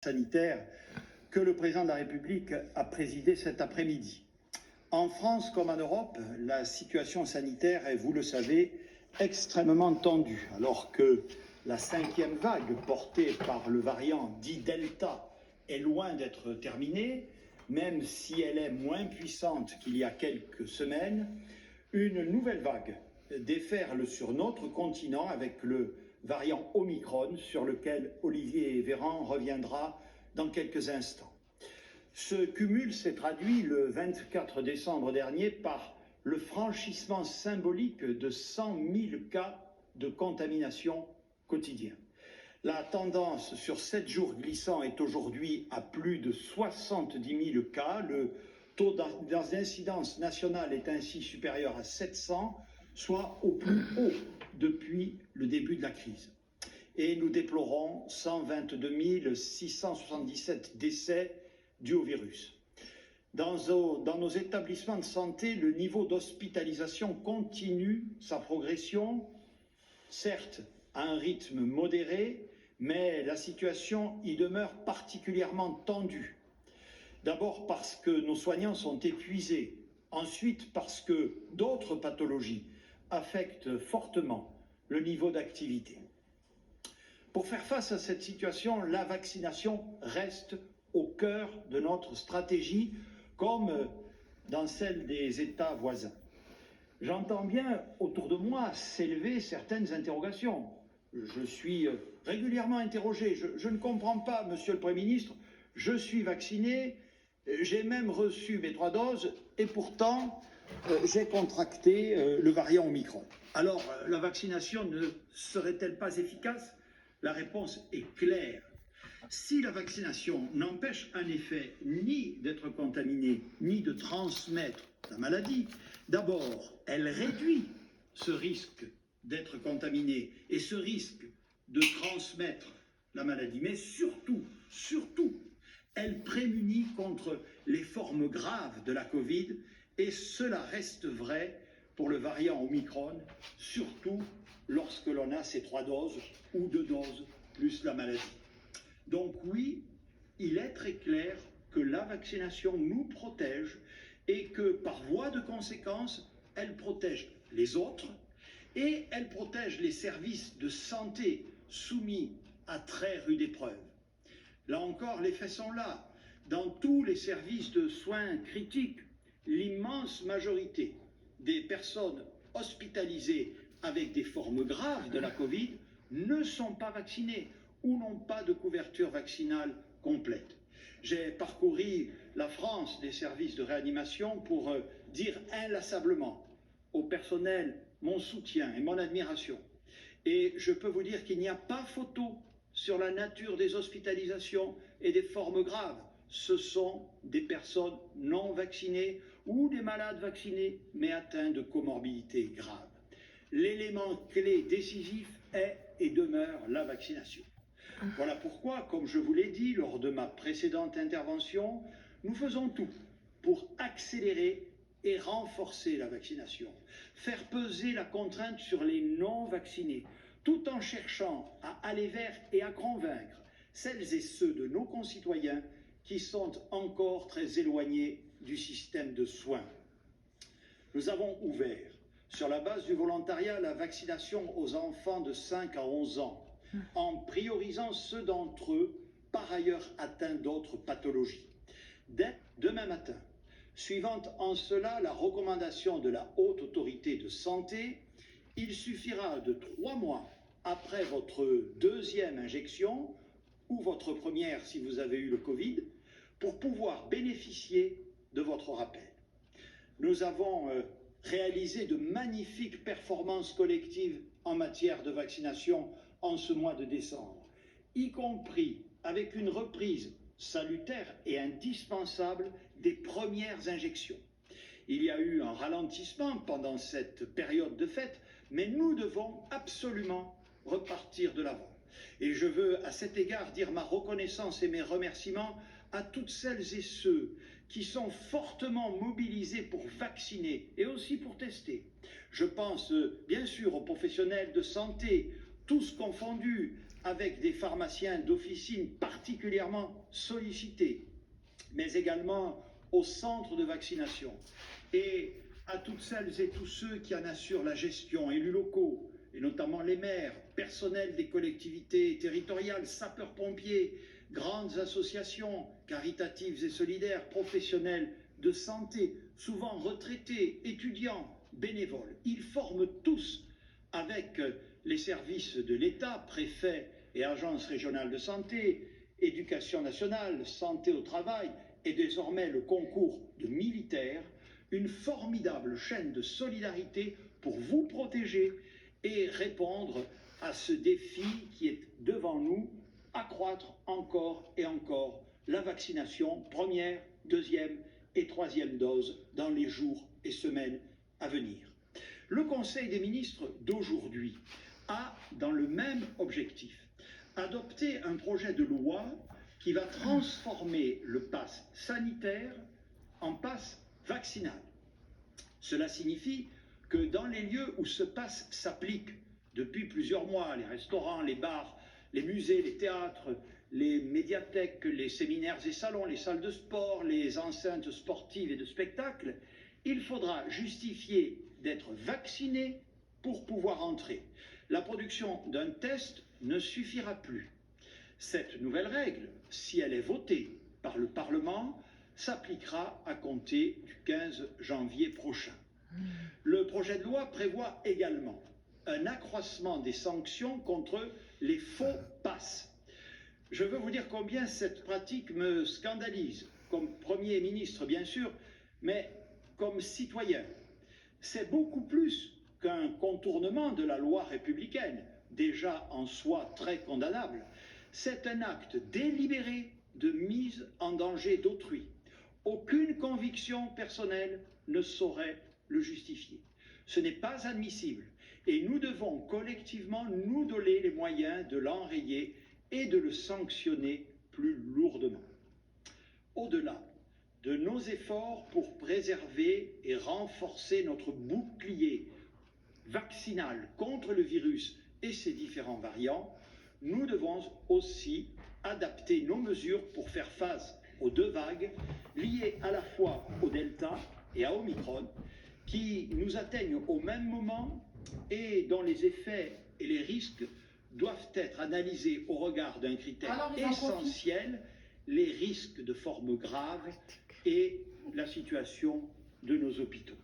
sanitaire que le président de la République a présidé cet après-midi. En France comme en Europe, la situation sanitaire est, vous le savez, extrêmement tendue, alors que la 5e vague portée par le variant dit Delta est loin d'être terminée, même si elle est moins puissante qu'il y a quelques semaines. Une nouvelle vague déferle sur notre continent avec le variant Omicron, sur lequel Olivier Véran reviendra dans quelques instants. Ce cumul s'est traduit le 24 décembre dernier par le franchissement symbolique de 100 000 cas de contamination quotidien. La tendance sur 7 jours glissants est aujourd'hui à plus de 70 000 cas. Le taux d'incidence nationale est ainsi supérieur à 700, soit au plus haut depuis le début de la crise. Et nous déplorons 122 677 décès dus au virus. Dans nos établissements de santé, le niveau d'hospitalisation continue sa progression, certes à un rythme modéré, mais la situation y demeure particulièrement tendue. D'abord parce que nos soignants sont épuisés, ensuite parce que d'autres pathologies affectent fortement le niveau d'activité. Pour faire face à cette situation, la vaccination reste au cœur de notre stratégie, comme dans celle des États voisins. J'entends bien autour de moi s'élever certaines interrogations. Je suis régulièrement interrogé. Je ne comprends pas, Monsieur le Premier ministre, je suis vacciné, j'ai même reçu mes 3 doses et pourtant j'ai contracté le variant Omicron. Alors, la vaccination ne serait-elle pas efficace? La réponse est claire. Si la vaccination n'empêche en effet ni d'être contaminé, ni de transmettre la maladie, d'abord, elle réduit ce risque d'être contaminé et ce risque de transmettre la maladie. Mais surtout, elle prémunit contre les formes graves de la Covid, et cela reste vrai pour le variant Omicron, surtout lorsque l'on a ces 3 doses ou 2 doses plus la maladie. Donc oui, il est très clair que la vaccination nous protège et que par voie de conséquence, elle protège les autres et elle protège les services de santé soumis à très rude épreuve. Là encore, les faits sont là. Dans tous les services de soins critiques, l'immense majorité des personnes hospitalisées avec des formes graves de la Covid ne sont pas vaccinées ou n'ont pas de couverture vaccinale complète. J'ai parcouru la France des services de réanimation pour dire inlassablement au personnel mon soutien et mon admiration. Et je peux vous dire qu'il n'y a pas photo sur la nature des hospitalisations et des formes graves. Ce sont des personnes non vaccinées ou des malades vaccinés mais atteints de comorbidités graves. L'élément clé décisif est et demeure la vaccination. Voilà pourquoi, comme je vous l'ai dit lors de ma précédente intervention, nous faisons tout pour accélérer et renforcer la vaccination, faire peser la contrainte sur les non-vaccinés, tout en cherchant à aller vers et à convaincre celles et ceux de nos concitoyens qui sont encore très éloignés du système de soins. Nous avons ouvert, sur la base du volontariat, la vaccination aux enfants de 5 à 11 ans, en priorisant ceux d'entre eux par ailleurs atteints d'autres pathologies. Dès demain matin, suivant en cela la recommandation de la Haute Autorité de Santé, il suffira de 3 mois après votre 2e injection, ou votre première si vous avez eu le Covid, pour pouvoir bénéficier de votre rappel. Nous avons réalisé de magnifiques performances collectives en matière de vaccination en ce mois de décembre, y compris avec une reprise salutaire et indispensable des premières injections. Il y a eu un ralentissement pendant cette période de fête, mais nous devons absolument repartir de l'avant. Et je veux à cet égard dire ma reconnaissance et mes remerciements à toutes celles et ceux qui sont fortement mobilisés pour vacciner et aussi pour tester. Je pense bien sûr aux professionnels de santé, tous confondus, avec des pharmaciens d'officine particulièrement sollicités, mais également aux centres de vaccination et à toutes celles et tous ceux qui en assurent la gestion, élus locaux, et notamment les maires, personnels des collectivités territoriales, sapeurs-pompiers, grandes associations caritatives et solidaires, professionnels de santé, souvent retraités, étudiants, bénévoles. Ils forment tous, avec les services de l'État, préfets et agences régionales de santé, éducation nationale, santé au travail et désormais le concours de militaires, une formidable chaîne de solidarité pour vous protéger et répondre à ce défi qui est devant nous, accroître encore et encore la vaccination première, deuxième et troisième dose dans les jours et semaines à venir. Le Conseil des ministres d'aujourd'hui a, dans le même objectif, adopté un projet de loi qui va transformer le pass sanitaire en pass vaccinal. Cela signifie que dans les lieux où ce pass s'applique depuis plusieurs mois, les restaurants, les bars, les musées, les théâtres, les médiathèques, les séminaires et salons, les salles de sport, les enceintes sportives et de spectacle, il faudra justifier d'être vacciné pour pouvoir entrer. La production d'un test ne suffira plus. Cette nouvelle règle, si elle est votée par le Parlement, s'appliquera à compter du 15 janvier prochain. Le projet de loi prévoit également un accroissement des sanctions contre les faux passes. Je veux vous dire combien cette pratique me scandalise, comme Premier ministre bien sûr, mais comme citoyen. C'est beaucoup plus qu'un contournement de la loi républicaine, déjà en soi très condamnable. C'est un acte délibéré de mise en danger d'autrui. Aucune conviction personnelle ne saurait le justifier. Ce n'est pas admissible et nous devons collectivement nous donner les moyens de l'enrayer et de le sanctionner plus lourdement. Au-delà de nos efforts pour préserver et renforcer notre bouclier vaccinal contre le virus et ses différents variants, nous devons aussi adapter nos mesures pour faire face aux deux vagues liées à la fois au Delta et à Omicron, qui nous atteignent au même moment et dont les effets et les risques doivent être analysés au regard d'un critère essentiel, les risques de formes graves et la situation de nos hôpitaux.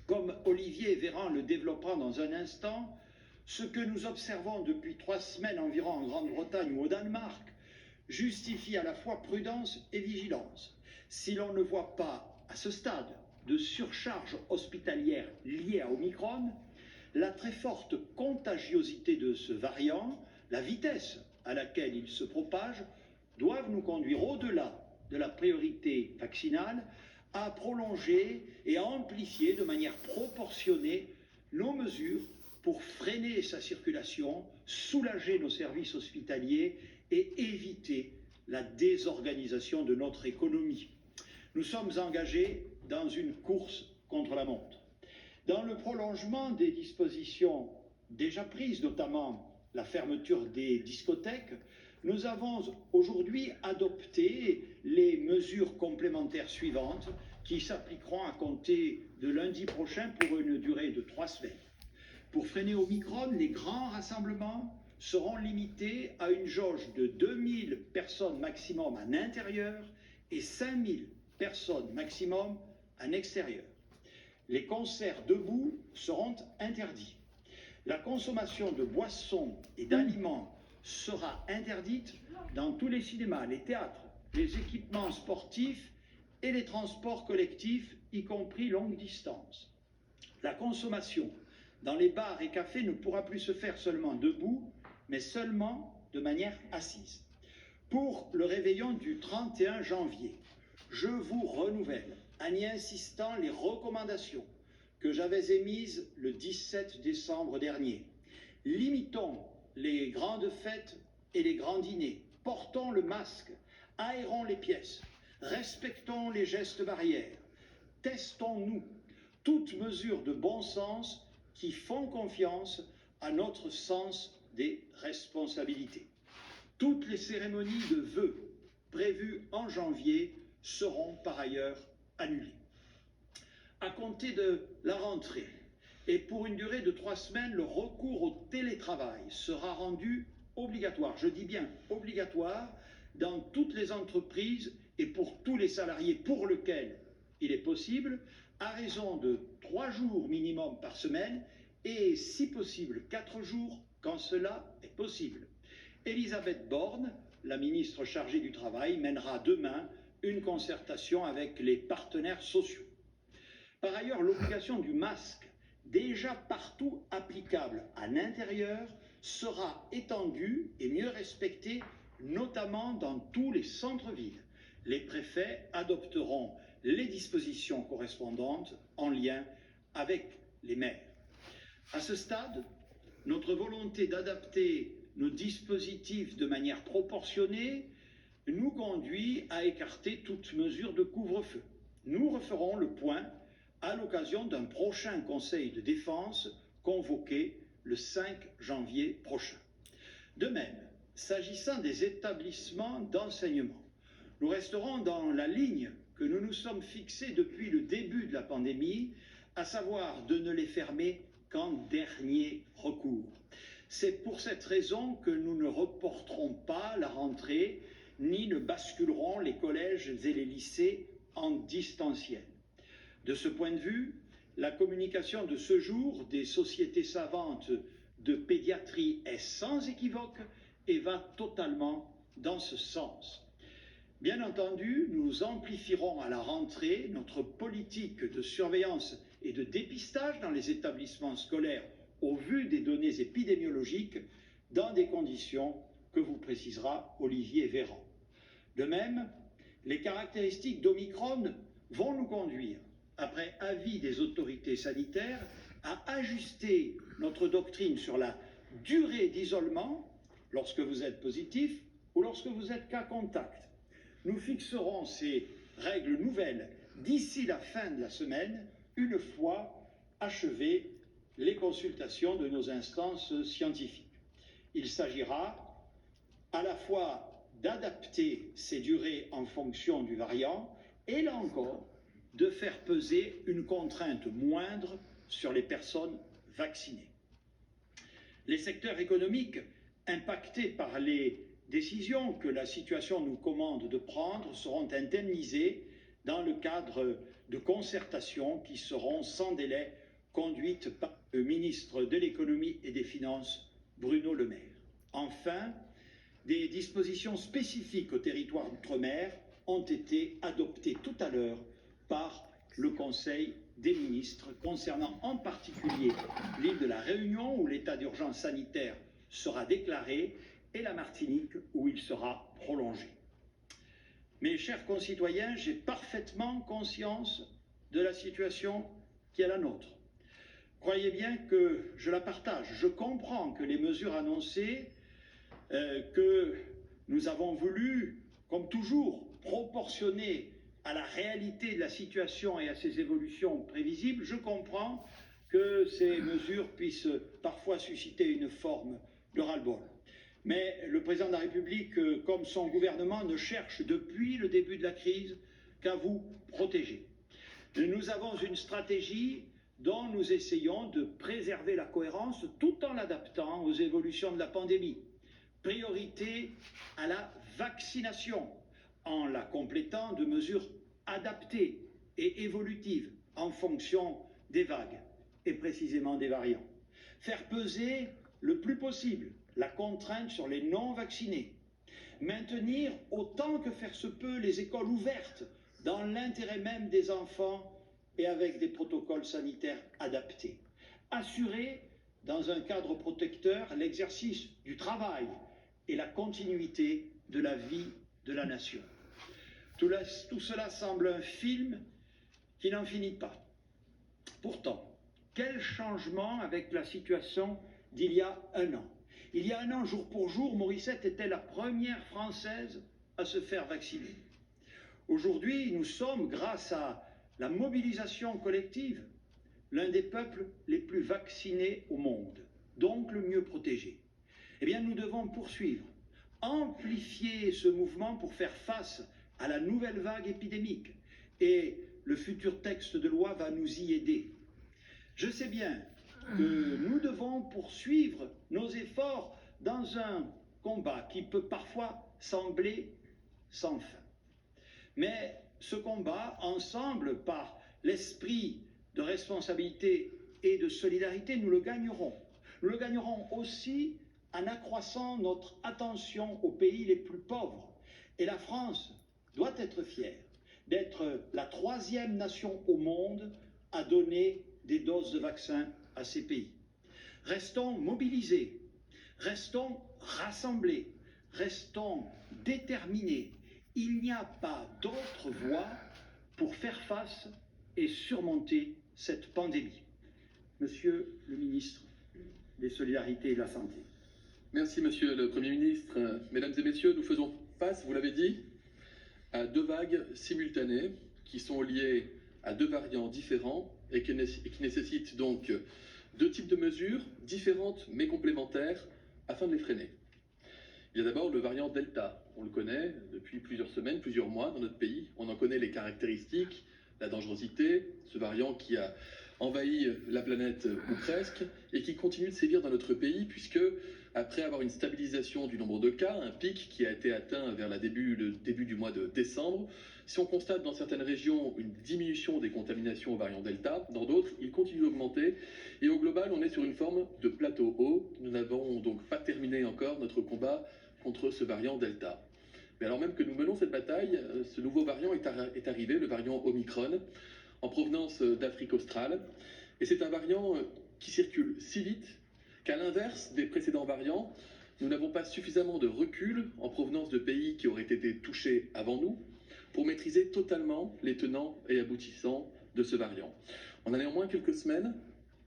Comme Olivier Véran le développera dans un instant, ce que nous observons depuis 3 semaines environ en Grande-Bretagne ou au Danemark justifie à la fois prudence et vigilance. Si l'on ne voit pas à ce stade de surcharge hospitalière liée à Omicron, la très forte contagiosité de ce variant, la vitesse à laquelle il se propage, doivent nous conduire au-delà de la priorité vaccinale à prolonger et à amplifier de manière proportionnée nos mesures pour freiner sa circulation, soulager nos services hospitaliers et éviter la désorganisation de notre économie. Nous sommes engagés dans une course contre la montre. Dans le prolongement des dispositions déjà prises, notamment la fermeture des discothèques, nous avons aujourd'hui adopté les mesures complémentaires suivantes qui s'appliqueront à compter de lundi prochain pour une durée de 3 semaines. Pour freiner Omicron, les grands rassemblements seront limités à une jauge de 2000 personnes maximum en intérieur et 5000 personnes maximum en extérieur. Les concerts debout seront interdits. La consommation de boissons et d'aliments sera interdite dans tous les cinémas, les théâtres, les équipements sportifs et les transports collectifs, y compris longue distance. La consommation dans les bars et cafés ne pourra plus se faire seulement debout, mais seulement de manière assise. Pour le réveillon du 31 janvier, je vous renouvelle, en y insistant, les recommandations que j'avais émises le 17 décembre dernier. Limitons les grandes fêtes et les grands dîners, portons le masque, aérons les pièces, respectons les gestes barrières, testons-nous, toutes mesures de bon sens qui font confiance à notre sens des responsabilités. Toutes les cérémonies de vœux prévues en janvier seront par ailleurs annulées. À compter de la rentrée, et pour une durée de 3 semaines, le recours au télétravail sera rendu obligatoire, je dis bien obligatoire, dans toutes les entreprises et pour tous les salariés pour lesquels il est possible, à raison de 3 jours minimum par semaine et, si possible, 4 jours quand cela est possible. Elisabeth Borne, la ministre chargée du Travail, mènera demain une concertation avec les partenaires sociaux. Par ailleurs, l'obligation du masque, déjà partout applicable à l'intérieur, sera étendue et mieux respectée, notamment dans tous les centres-villes. Les préfets adopteront les dispositions correspondantes en lien avec les maires. À ce stade, notre volonté d'adapter nos dispositifs de manière proportionnée nous conduit à écarter toute mesure de couvre-feu. Nous referons le point à l'occasion d'un prochain Conseil de défense convoqué le 5 janvier prochain. De même, s'agissant des établissements d'enseignement, nous resterons dans la ligne que nous nous sommes fixés depuis le début de la pandémie, à savoir de ne les fermer qu'en dernier recours. C'est pour cette raison que nous ne reporterons pas la rentrée, ni ne basculerons les collèges et les lycées en distanciel. De ce point de vue, la communication de ce jour des sociétés savantes de pédiatrie est sans équivoque et va totalement dans ce sens. Bien entendu, nous amplifierons à la rentrée notre politique de surveillance et de dépistage dans les établissements scolaires au vu des données épidémiologiques dans des conditions que vous précisera Olivier Véran. De même, les caractéristiques d'Omicron vont nous conduire, après avis des autorités sanitaires, à ajuster notre doctrine sur la durée d'isolement lorsque vous êtes positif ou lorsque vous êtes cas contact. Nous fixerons ces règles nouvelles d'ici la fin de la semaine, une fois achevées les consultations de nos instances scientifiques. Il s'agira à la fois d'adapter ces durées en fonction du variant et là encore de faire peser une contrainte moindre sur les personnes vaccinées. Les secteurs économiques impactés par les décisions que la situation nous commande de prendre seront indemnisés dans le cadre de concertations qui seront sans délai conduites par le ministre de l'Économie et des Finances, Bruno Le Maire. Enfin, des dispositions spécifiques au territoire d'outre-mer ont été adoptées tout à l'heure par le Conseil des ministres concernant en particulier l'île de la Réunion où l'état d'urgence sanitaire sera déclaré et la Martinique où il sera prolongé. Mes chers concitoyens, j'ai parfaitement conscience de la situation qui est la nôtre. Croyez bien que je la partage. Je comprends que les mesures annoncées, que nous avons voulu, comme toujours, proportionner à la réalité de la situation et à ses évolutions prévisibles, je comprends que ces mesures puissent parfois susciter une forme de ras-le-bol. Mais le président de la République, comme son gouvernement, ne cherche depuis le début de la crise qu'à vous protéger. Nous avons une stratégie dont nous essayons de préserver la cohérence tout en l'adaptant aux évolutions de la pandémie. Priorité à la vaccination, en la complétant de mesures adaptées et évolutives en fonction des vagues et précisément des variants. Faire peser le plus possible la contrainte sur les non-vaccinés. Maintenir autant que faire se peut les écoles ouvertes dans l'intérêt même des enfants et avec des protocoles sanitaires adaptés. Assurer, dans un cadre protecteur, l'exercice du travail et la continuité de la vie de la nation. Tout cela semble un film qui n'en finit pas. Pourtant, quel changement avec la situation d'il y a un an. Il y a un an, jour pour jour, Morissette était la première Française à se faire vacciner. Aujourd'hui, nous sommes, grâce à la mobilisation collective, l'un des peuples les plus vaccinés au monde, donc le mieux protégé. Eh bien, nous devons poursuivre, amplifier ce mouvement pour faire face à la nouvelle vague épidémique. Et le futur texte de loi va nous y aider. Je sais bien que nous devons poursuivre nos efforts dans un combat qui peut parfois sembler sans fin. Mais ce combat, ensemble, par l'esprit de responsabilité et de solidarité, nous le gagnerons. Nous le gagnerons aussi en accroissant notre attention aux pays les plus pauvres. Et la France doit être fière d'être la 3e nation au monde à donner des doses de vaccins à ces pays. Restons mobilisés, restons rassemblés, restons déterminés. Il n'y a pas d'autre voie pour faire face et surmonter cette pandémie. Monsieur le ministre des Solidarités et de la Santé. Merci, monsieur le Premier ministre. Mesdames et messieurs, nous faisons face, vous l'avez dit, à 2 vagues simultanées qui sont liées à 2 variants différents et qui nécessitent donc 2 types de mesures différentes mais complémentaires afin de les freiner. Il y a d'abord le variant Delta. On le connaît depuis plusieurs semaines, plusieurs mois dans notre pays. On en connaît les caractéristiques, la dangerosité, ce variant qui a envahi la planète ou presque et qui continue de sévir dans notre pays puisque après avoir une stabilisation du nombre de cas, un pic qui a été atteint vers le début du mois de décembre, si on constate dans certaines régions une diminution des contaminations au variant Delta, dans d'autres, il continue d'augmenter. Et au global, on est sur une forme de plateau haut. Nous n'avons donc pas terminé encore notre combat contre ce variant Delta. Mais alors même que nous menons cette bataille, ce nouveau variant est arrivé, le variant Omicron, en provenance d'Afrique australe. Et c'est un variant qui circule si vite qu'à l'inverse des précédents variants, nous n'avons pas suffisamment de recul en provenance de pays qui auraient été touchés avant nous pour maîtriser totalement les tenants et aboutissants de ce variant. On a néanmoins quelques semaines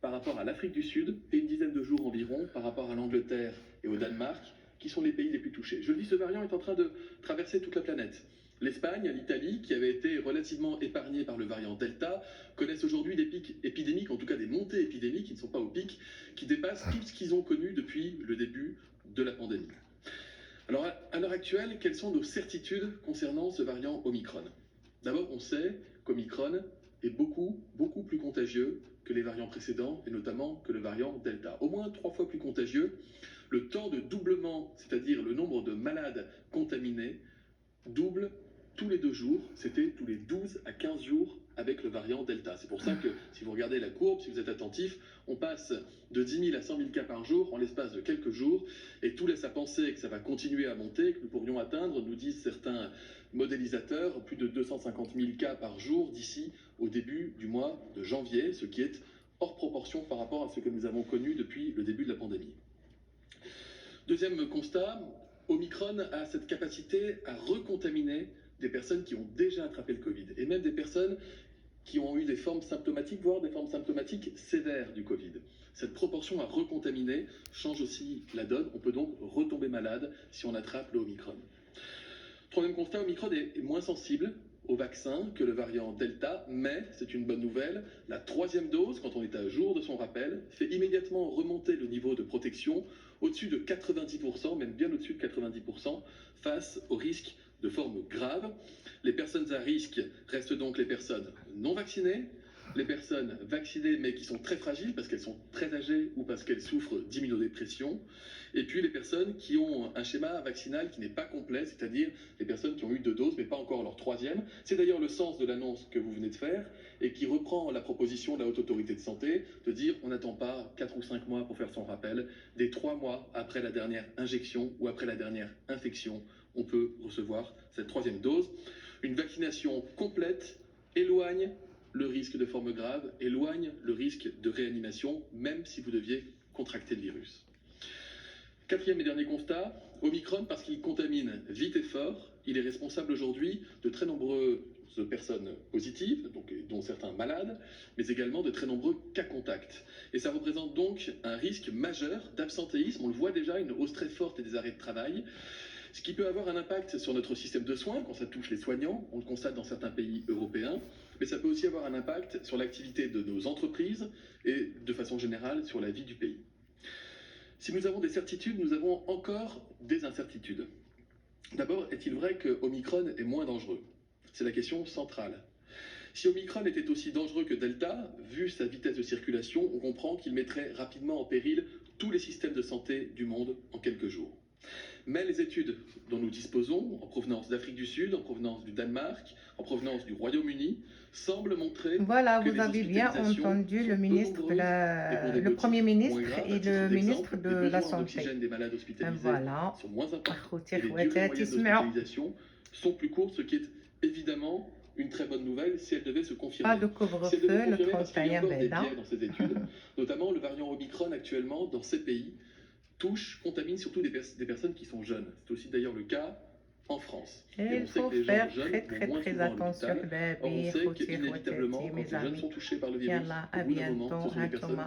par rapport à l'Afrique du Sud et une dizaine de jours environ par rapport à l'Angleterre et au Danemark, qui sont les pays les plus touchés. Je le dis, ce variant est en train de traverser toute la planète. L'Espagne, l'Italie, qui avaient été relativement épargnés par le variant Delta, connaissent aujourd'hui des pics épidémiques, en tout cas des montées épidémiques qui ne sont pas au pic, qui dépassent tout ce qu'ils ont connu depuis le début de la pandémie. Alors, à l'heure actuelle, quelles sont nos certitudes concernant ce variant Omicron? D'abord, on sait qu'Omicron est beaucoup plus contagieux que les variants précédents, et notamment que le variant Delta. Au moins 3 fois plus contagieux. Le temps de doublement, c'est-à-dire le nombre de malades contaminés, double tous les 2 jours. C'était tous les 12 à 15 jours avec le variant Delta. C'est pour ça que, si vous regardez la courbe, si vous êtes attentif, on passe de 10 000 à 100 000 cas par jour en l'espace de quelques jours, et tout laisse à penser que ça va continuer à monter, que nous pourrions atteindre, nous disent certains modélisateurs, plus de 250 000 cas par jour d'ici au début du mois de janvier, ce qui est hors proportion par rapport à ce que nous avons connu depuis le début de la pandémie. Deuxième constat, Omicron a cette capacité à recontaminer des personnes qui ont déjà attrapé le Covid, et même des personnes qui ont eu des formes symptomatiques, voire des formes symptomatiques sévères du Covid. Cette proportion à recontaminer change aussi la donne. On peut donc retomber malade si on attrape le Omicron. Troisième constat, Omicron est moins sensible au vaccin que le variant Delta, mais, c'est une bonne nouvelle, la 3e dose, quand on est à jour de son rappel, fait immédiatement remonter le niveau de protection au-dessus de 90%, même bien au-dessus de 90%, face au risque de formes graves. Les personnes à risque restent donc les personnes non vaccinées, les personnes vaccinées mais qui sont très fragiles parce qu'elles sont très âgées ou parce qu'elles souffrent d'immunodépression, et puis les personnes qui ont un schéma vaccinal qui n'est pas complet, c'est-à-dire les personnes qui ont eu 2 doses mais pas encore leur 3e. C'est d'ailleurs le sens de l'annonce que vous venez de faire et qui reprend la proposition de la Haute Autorité de Santé de dire on n'attend pas 4 ou 5 mois pour faire son rappel, dès 3 mois après la dernière injection ou après la dernière infection, on peut recevoir cette 3e dose. Une vaccination complète éloigne le risque de forme grave, éloigne le risque de réanimation, même si vous deviez contracter le virus. 4e et dernier constat, Omicron, parce qu'il contamine vite et fort, il est responsable aujourd'hui de très nombreuses personnes positives, dont certains malades, mais également de très nombreux cas contacts. Et ça représente donc un risque majeur d'absentéisme. On le voit déjà, une hausse très forte des arrêts de travail, ce qui peut avoir un impact sur notre système de soins quand ça touche les soignants. On le constate dans certains pays européens, mais ça peut aussi avoir un impact sur l'activité de nos entreprises et de façon générale sur la vie du pays. Si nous avons des certitudes, nous avons encore des incertitudes. D'abord, est-il vrai que Omicron est moins dangereux? C'est la question centrale. Si Omicron était aussi dangereux que Delta, vu sa vitesse de circulation, on comprend qu'il mettrait rapidement en péril tous les systèmes de santé du monde en quelques jours. Mais les études dont nous disposons, en provenance d'Afrique du Sud, en provenance du Danemark, en provenance du Royaume-Uni, semblent montrer Voilà, que vous les avez bien hospitalisations entendu sont le peu ministre nombreuses et pour des le motifs Premier moins ministre graves. et À titre le ministre d'exemple, de les la besoins en Santé. oxygène des malades hospitalisés Voilà. sont moins importants أخوتي et les durées moyennes أخواتاتي اسمعوا. d'hospitalisation sont plus courtes, ce qui est évidemment une très bonne nouvelle si elle devait se Pas confirmer. de Si elle devait couvre-feu se le confirmer, parce qu'il y a 31 encore des بعدا. biais dans ces études, notamment le variant Omicron actuellement dans ces pays contamine surtout des personnes qui sont jeunes. C'est aussi d'ailleurs le cas en France. Et Il on sait faut que les gens faire jeunes très vont très moins très souvent à attention l'hôpital. Or, on حبابي sait خوتي qu'inévitablement, خواتاتي quand mes les jeunes amis. sont touchés par le virus, يلا au bout d'un moment, à ce sont les personnes bientôt.